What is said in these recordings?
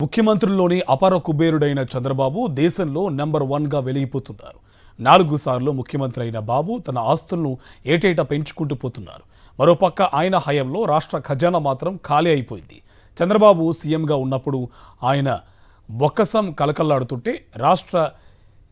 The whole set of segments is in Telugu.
ముఖ్యమంత్రుల్లోని అపర కుబేరుడైన చంద్రబాబు దేశంలో నెంబర్ 1గా వెలిగిపోతున్నారు. 4 సార్లు ముఖ్యమంత్రి అయిన బాబు తన ఆస్తులను ఏటేటా పెంచుకుంటూ పోతున్నారు. మరోపక్క ఆయన హయాంలో రాష్ట్ర ఖజానా మాత్రం ఖాళీ అయిపోయింది. చంద్రబాబు సీఎంగా ఉన్నప్పుడు ఆయన బొక్కసం కలకల్లాడుతుంటే రాష్ట్ర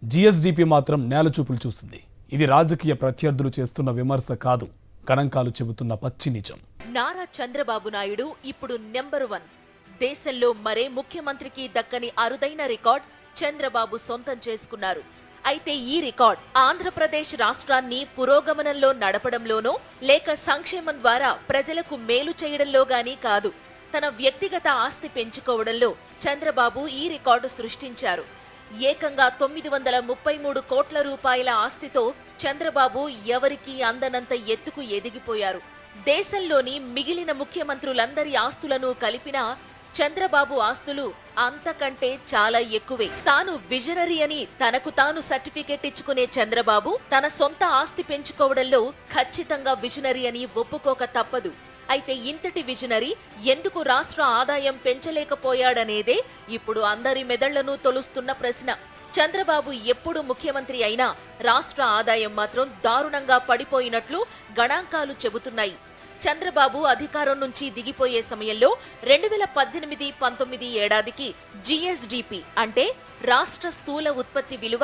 జీఎస్డీపీ మాత్రం నేలచూపులు చూసింది. ఇది రాజకీయ ప్రత్యర్థులు చేస్తున్న విమర్శ కాదు, గణాంకాలు చెబుతున్న పచ్చి నిజం. నారా చంద్రబాబు నాయుడు ఇప్పుడు నెంబర్ 1. దేశంలో మరే ముఖ్యమంత్రికి దక్కని అరుదైన రికార్డ్ చంద్రబాబు సొంతం చేసుకున్నారు. అయితే ఈ రికార్డ్ ఆంధ్రప్రదేశ్ రాష్ట్రాన్ని పురోగమనంలో నడపడంలోనో లేక సంక్షేమం ద్వారా ప్రజలకు మేలు చేయడంలో గానీ కాదు, తన వ్యక్తిగత ఆస్తి పెంచుకోవడంలో చంద్రబాబు ఈ రికార్డు సృష్టించారు. ఏకంగా 933 కోట్ల రూపాయల ఆస్తితో చంద్రబాబు ఎవరికీ అందనంత ఎత్తుకు ఎదిగిపోయారు. దేశంలోని మిగిలిన ముఖ్యమంత్రులందరి ఆస్తులను కలిపినా చంద్రబాబు ఆస్తులు అంతకంటే చాలా ఎక్కువే. తాను విజనరీ అని తనకు తాను సర్టిఫికెట్ ఇచ్చుకునే చంద్రబాబు తన సొంత ఆస్తి పెంచుకోవడంలో ఖచ్చితంగా విజనరీ అని ఒప్పుకోక తప్పదు. అయితే ఇంతటి విజనరీ ఎందుకు రాష్ట్ర ఆదాయం పెంచలేకపోయాడనేదే ఇప్పుడు అందరి మెదళ్లను తొలుస్తున్న ప్రశ్న. చంద్రబాబు ఎప్పుడు ముఖ్యమంత్రి అయినా రాష్ట్ర ఆదాయం మాత్రం దారుణంగా పడిపోయినట్లు గణాంకాలు చెబుతున్నాయి. చంద్రబాబు అధికారం నుంచి దిగిపోయే సమయంలో 2018-19 ఏడాదికి జీఎస్డీపీ అంటే రాష్ట్ర స్థూల ఉత్పత్తి విలువ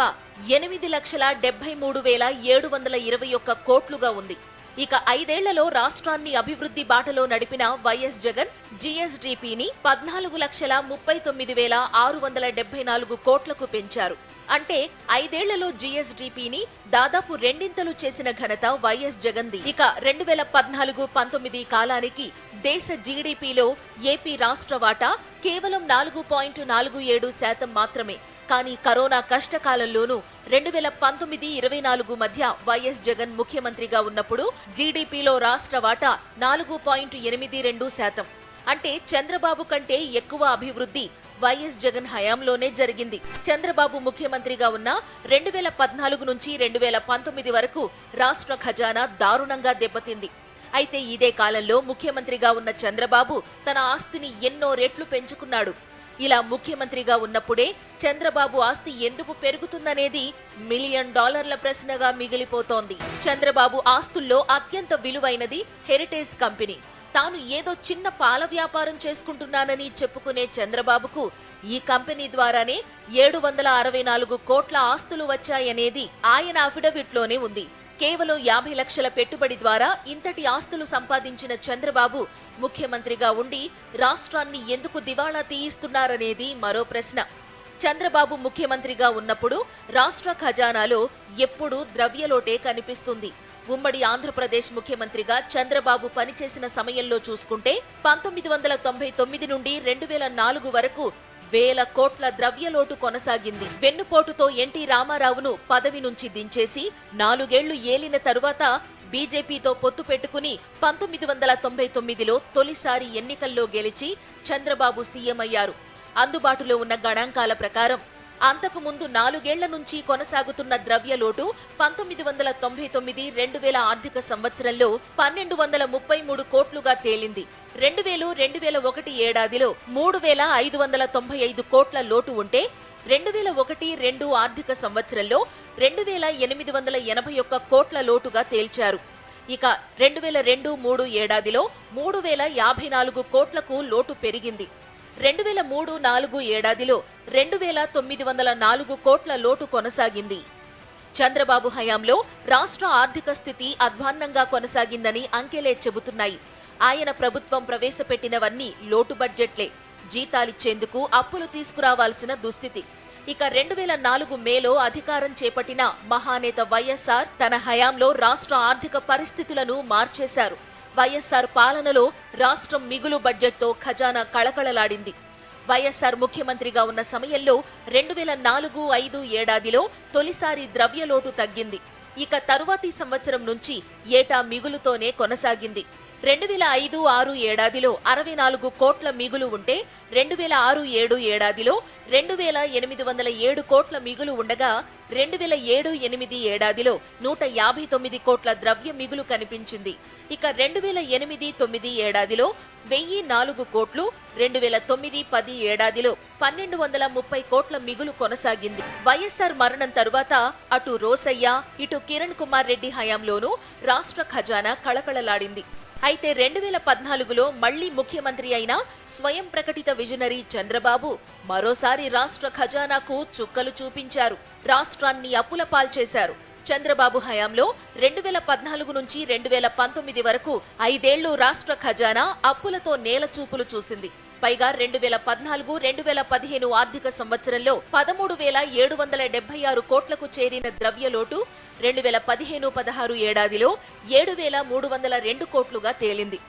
8,73,721 కోట్లుగా ఉంది. ఇక 5 ఏళ్లలో రాష్ట్రాన్ని అభివృద్ధి బాటలో నడిపిన వైఎస్ జగన్ జీఎస్డీపీని 14,39,674 కోట్లకు పెంచారు. అంటే 5 ఏళ్లలో జీఎస్డీపీని దాదాపు రెండింతలు చేసిన ఘనత వైఎస్ జగన్ది. ఇక 2014-19 కాలానికి దేశ జీడీపీలో ఏపీ రాష్ట్ర వాటా కేవలం 4.47% మాత్రమే. కానీ కరోనా కష్టకాలంలోనూ 2019-24 మధ్య వైఎస్ జగన్ ముఖ్యమంత్రిగా ఉన్నప్పుడు జీడీపీలో రాష్ట్ర వాటా 4.82%. అంటే చంద్రబాబు కంటే ఎక్కువ అభివృద్ధి వైఎస్ జగన్ హయాంలోనే జరిగింది. చంద్రబాబు ముఖ్యమంత్రిగా ఉన్న 2014 నుంచి 2019 వరకు రాష్ట్ర ఖజానా దారుణంగా దెబ్బతింది. అయితే ఇదే కాలంలో ముఖ్యమంత్రిగా ఉన్న చంద్రబాబు తన ఆస్తిని ఎన్నో రెట్లు పెంచుకున్నాడు. ఇలా ముఖ్యమంత్రిగా ఉన్నప్పుడే చంద్రబాబు ఆస్తి ఎందుకు పెరుగుతుందనేది $1 మిలియన్ ప్రశ్నగా మిగిలిపోతోంది. చంద్రబాబు ఆస్తుల్లో అత్యంత విలువైనది హెరిటేజ్ కంపెనీ. తాను ఏదో చిన్న పాల వ్యాపారం చేసుకుంటున్నానని చెప్పుకునే చంద్రబాబుకు ఈ కంపెనీ ద్వారానే 764 కోట్ల ఆస్తులు వచ్చాయనేది ఆయన అఫిడవిట్లోనే ఉంది. కేవలం 50 లక్షల పెట్టుబడి ద్వారా ఇంతటి ఆస్తులు సంపాదించిన చంద్రబాబు ముఖ్యమంత్రిగా ఉండి రాష్ట్రాన్ని ఎందుకు దివాళా తీయిస్తున్నారనేది మరో ప్రశ్న. చంద్రబాబు ముఖ్యమంత్రిగా ఉన్నప్పుడు రాష్ట్ర ఖజానాలో ఎప్పుడూ ద్రవ్యలోటే కనిపిస్తుంది. ఉమ్మడి ఆంధ్రప్రదేశ్ ముఖ్యమంత్రిగా చంద్రబాబు పనిచేసిన సమయంలో చూసుకుంటే 1999 నుండి 2004 వరకు వేల కోట్ల ద్రవ్యలోటు కొనసాగింది. వెన్నుపోటుతో ఎన్టీ రామారావును పదవి నుంచి దించేసి 4 ఏళ్లు ఏలిన తరువాత బీజేపీతో పొత్తు పెట్టుకుని 1999లో తొలిసారి ఎన్నికల్లో గెలిచి చంద్రబాబు సీఎం అయ్యారు. అందుబాటులో ఉన్న గణాంకాల ప్రకారం అంతకు ముందు 4 ఏళ్ల నుంచి కొనసాగుతున్న ద్రవ్యలోటు 1999-2000 ఆర్థిక సంవత్సరంలో 1,233 కోట్లుగా తేలింది. 2000-2001 ఏడాదిలో 3,595 కోట్ల లోటు ఉంటే 2001-2 ఆర్థిక సంవత్సరంలో 2,881 కోట్ల లోటుగా తేల్చారు. ఇక 2002-3 ఏడాదిలో 3,054 కోట్లకు లోటు పెరిగింది. 2003-4 ఏడాదిలో 2,904 కోట్ల లోటు కొనసాగింది. చంద్రబాబు హయాంలో రాష్ట్ర ఆర్థిక స్థితి అధ్వాన్నంగా కొనసాగిందని అంకెలే చెబుతున్నాయి. ఆయన ప్రభుత్వం ప్రవేశపెట్టినవన్నీ లోటు బడ్జెట్లే. జీతాలిచ్చేందుకు అప్పులు తీసుకురావాల్సిన దుస్థితి. ఇక 2004 మేలో అధికారం చేపట్టిన మహానేత వైఎస్ఆర్ తన హయాంలో రాష్ట్ర ఆర్థిక పరిస్థితులను మార్చేశారు. వైఎస్ఆర్ పాలనలో రాష్ట్రం మిగులు బడ్జెట్తో ఖజానా కళకళలాడింది. వైఎస్ఆర్ ముఖ్యమంత్రిగా ఉన్న సమయంలో 2004-5 ఏడాదిలో తొలిసారి ద్రవ్యలోటు తగ్గింది. ఇక తరువాతి సంవత్సరం నుంచి ఏటా మిగులుతోనే కొనసాగింది. 2005-6 ఏడాదిలో 64 కోట్ల మిగులు ఉంటే 2006-7 ఏడాదిలో 2807 కోట్ల మిగులు ఉండగా 2007-8 ఏడాదిలో 159 కోట్ల ద్రవ్య మిగులు కనిపించింది. ఇక 2008-9 ఏడాదిలో 1004 కోట్లు, 2009-10 ఏడాదిలో 1230 కోట్ల మిగులు కొనసాగింది. వైఎస్ఆర్ మరణం తరువాత అటు రోసయ్య, ఇటు కిరణ్ కుమార్ రెడ్డి హయాంలోనూ రాష్ట్ర ఖజానా కళకళలాడింది. అయితే 2014లో మళ్లీ ముఖ్యమంత్రి అయిన స్వయం ప్రకటిత విజనరీ చంద్రబాబు మరోసారి రాష్ట్ర ఖజానాకు చుక్కలు చూపించారు. రాష్ట్రాన్ని అప్పుల పాల్చేశారు. చంద్రబాబు హయాంలో 2014 నుంచి 2019 వరకు 5 ఏళ్లు రాష్ట్ర ఖజానా అప్పులతో నేలచూపులు చూసింది. పైగా 2014-2015 ఆర్థిక సంవత్సరంలో 13,776 కోట్లకు చేరిన ద్రవ్యలోటు 2015-16 ఏడాదిలో 7,302 కోట్లుగా తేలింది.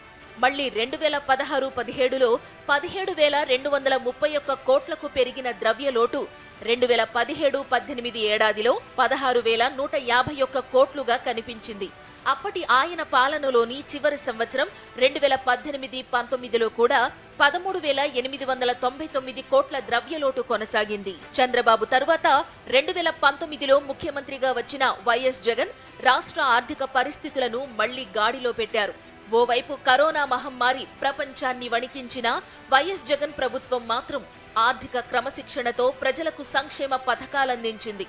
మళ్లీ 2016-17లో 17,231 కోట్లకు పెరిగిన ద్రవ్యలోటు 2017-18 ఏడాదిలో 16,151 కోట్లుగా కనిపించింది. అప్పటి ఆయన పాలనలోని చివరి సంవత్సరం 2018-19లో కూడా 13,899 కోట్ల ద్రవ్యలోటు కొనసాగింది. చంద్రబాబు తరువాత 2019లో ముఖ్యమంత్రిగా వచ్చిన వైఎస్ జగన్ రాష్ట్ర ఆర్థిక పరిస్థితులను మళ్లీ గాడిలో పెట్టారు. ఓవైపు కరోనా మహమ్మారి ప్రపంచాన్ని వణికించిన వైఎస్ జగన్ ప్రభుత్వం మాత్రం ఆర్థిక క్రమశిక్షణతో ప్రజలకు సంక్షేమ పథకాలందించింది.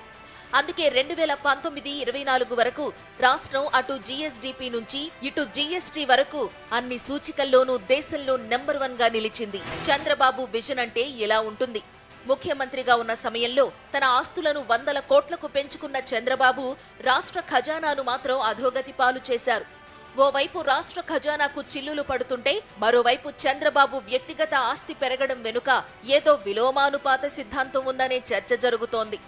అందుకే 2019-24 వరకు రాష్ట్రం అటు జీఎస్డీపీ నుంచి ఇటు జీఎస్టీ వరకు అన్ని సూచికల్లోనూ దేశంలో నెంబర్ 1 గా నిలిచింది. చంద్రబాబు విజన్ అంటే ఇలా ఉంటుంది. ముఖ్యమంత్రిగా ఉన్న సమయంలో తన ఆస్తులను 100 కోట్లకు పెంచుకున్న చంద్రబాబు రాష్ట్ర ఖజానాను మాత్రం అధోగతి పాలు చేశారు. ఓవైపు రాష్ట్ర ఖజానాకు చిల్లులు పడుతుంటే మరోవైపు చంద్రబాబు వ్యక్తిగత ఆస్తి పెరగడం వెనుక ఏదో విలోమానుపాత సిద్ధాంతం ఉందనే చర్చ జరుగుతోంది.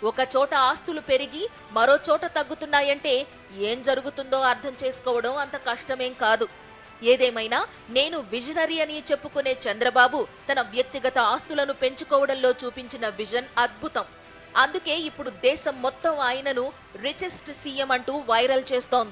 ఒక చోట ఆస్తులు పెరిగి మరో చోట తగ్గుతున్నాయంటే ఏం జరుగుతుందో అర్థం చేసుకోవడం అంత కష్టమేం కాదు. ఏదేమైనా నేను విజనరీ అని చెప్పుకునే చంద్రబాబు తన వ్యక్తిగత ఆస్తులను పెంచుకోవడంలో చూపించిన విజన్ అద్భుతం. అందుకే ఇప్పుడు దేశం మొత్తం ఆయనను రిచెస్ట్ సీఎం అంటూ వైరల్ చేస్తోంది.